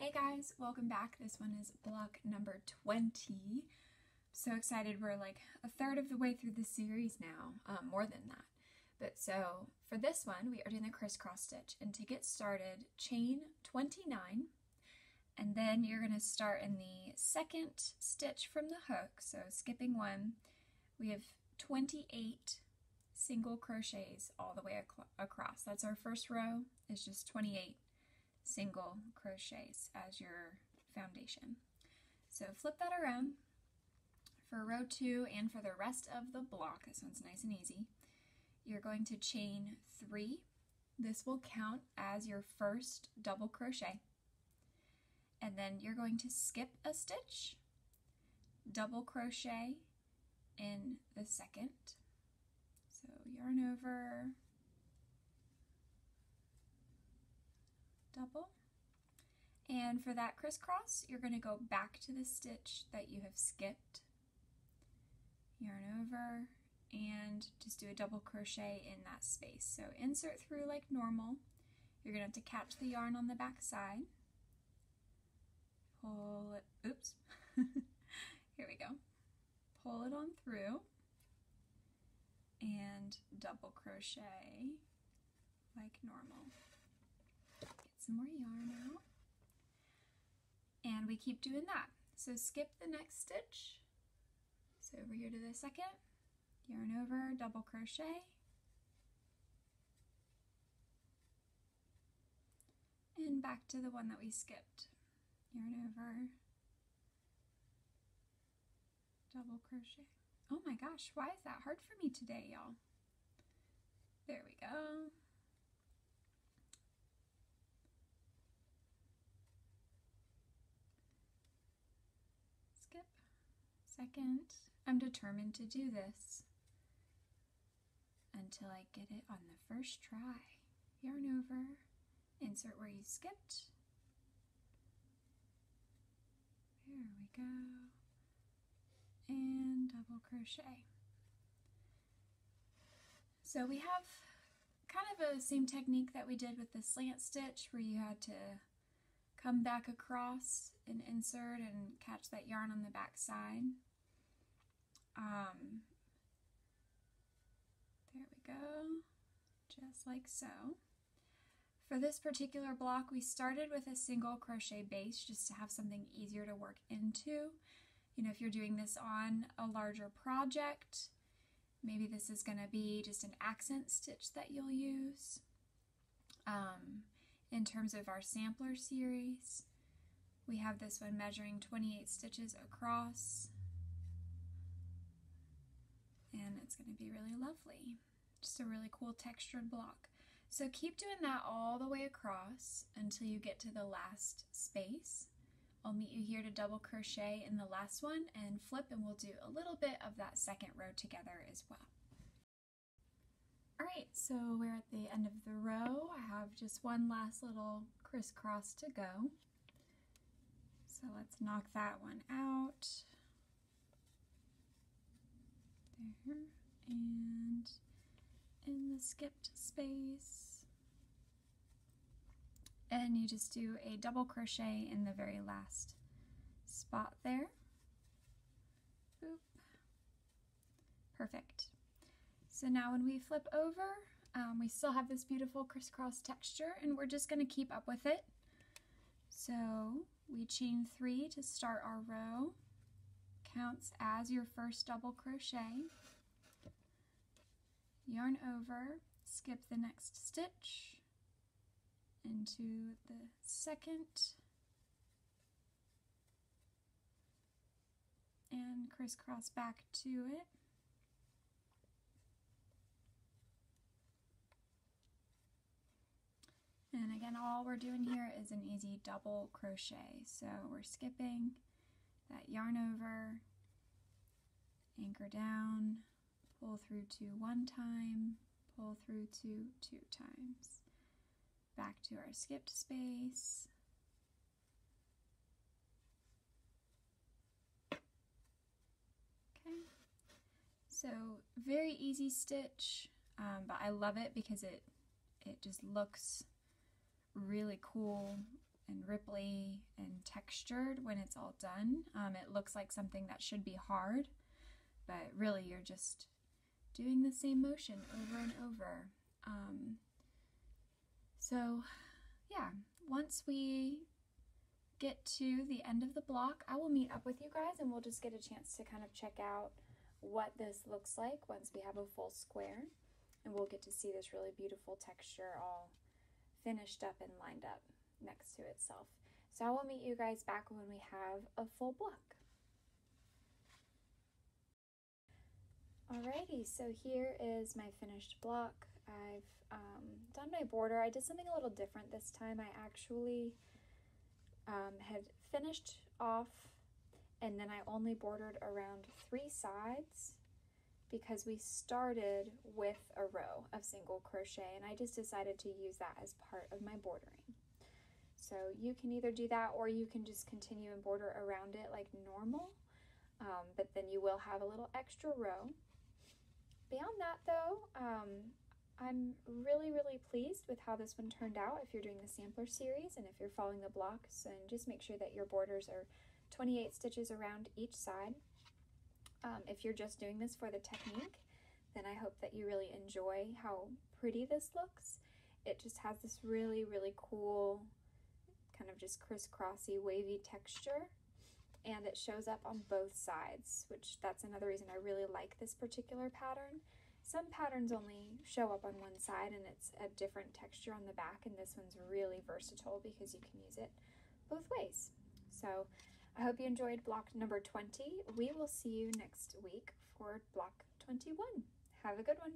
Hey guys, welcome back. This one is block number 20. So excited, we're like a third of the way through the series now, more than that. But so for this one, we are doing the crisscross stitch, and to get started, chain 29, and then you're going to start in the second stitch from the hook, so skipping one. We have 28 single crochets all the way across. That's our first row, is just 28 single crochets as your foundation. So flip that around for row 2 and for the rest of the block. This one's nice and easy. You're going to chain 3. This will count as your first double crochet. And then you're going to skip a stitch, double crochet in the second. So yarn over, double, and for that crisscross you're going to go back to the stitch that you have skipped, yarn over, and just do a double crochet in that space. So insert through like normal. You're going to have to catch the yarn on the back side, pull it, oops, here we go, pull it on through and double crochet like normal. Some more yarn out, and we keep doing that. So skip the next stitch, so over here to the second, yarn over, double crochet, and back to the one that we skipped, yarn over, double crochet. Oh my gosh, why is that hard for me today, y'all? There we go. Skip, second. I'm determined to do this until I get it on the first try. Yarn over, insert where you skipped. There we go. And double crochet. So we have kind of a same technique that we did with the slant stitch, where you had to come back across and insert and catch that yarn on the back side. There we go, just like so. For this particular block, we started with a single crochet base just to have something easier to work into. You know, if you're doing this on a larger project, maybe this is going to be just an accent stitch that you'll use. In terms of our sampler series, we have this one measuring 28 stitches across, and it's going to be really lovely. Just a really cool textured block. So keep doing that all the way across until you get to the last space. I'll meet you here to double crochet in the last one and flip, and we'll do a little bit of that second row together as well. Alright, so we're at the end of the row. I have just one last little crisscross to go. So let's knock that one out. There, and in the skipped space. And you just do a double crochet in the very last spot there. Boop. Perfect. So now when we flip over, we still have this beautiful crisscross texture, and we're just going to keep up with it. So we chain 3 to start our row. Counts as your first double crochet. Yarn over, skip the next stitch into the second, and crisscross back to it. And again, all we're doing here is an easy double crochet. So we're skipping that yarn over, anchor down, pull through 2 1 time, pull through 2 2 times. Back to our skipped space. Okay, so very easy stitch, but I love it because it just looks really cool and ripply and textured when it's all done. It looks like something that should be hard, but really you're just doing the same motion over and over. So yeah, once we get to the end of the block, I will meet up with you guys and we'll just get a chance to kind of check out what this looks like once we have a full square, and we'll get to see this really beautiful texture all finished up and lined up next to itself. So I will meet you guys back when we have a full block. Alrighty, so here is my finished block. I've done my border. I did something a little different this time. I actually had finished off and then I only bordered around 3 sides because we started with a row of single crochet, and I just decided to use that as part of my bordering. So you can either do that or you can just continue and border around it like normal, but then you will have a little extra row. Beyond that though, I'm really pleased with how this one turned out if you're doing the sampler series and if you're following the blocks, and just make sure that your borders are 28 stitches around each side. If you're just doing this for the technique, then I hope that you really enjoy how pretty this looks. It just has this really cool kind of just crisscrossy wavy texture, and it shows up on both sides, which that's another reason I really like this particular pattern. Some patterns only show up on one side and it's a different texture on the back, and this one's really versatile because you can use it both ways. So I hope you enjoyed block number 20. We will see you next week for block 21. Have a good one.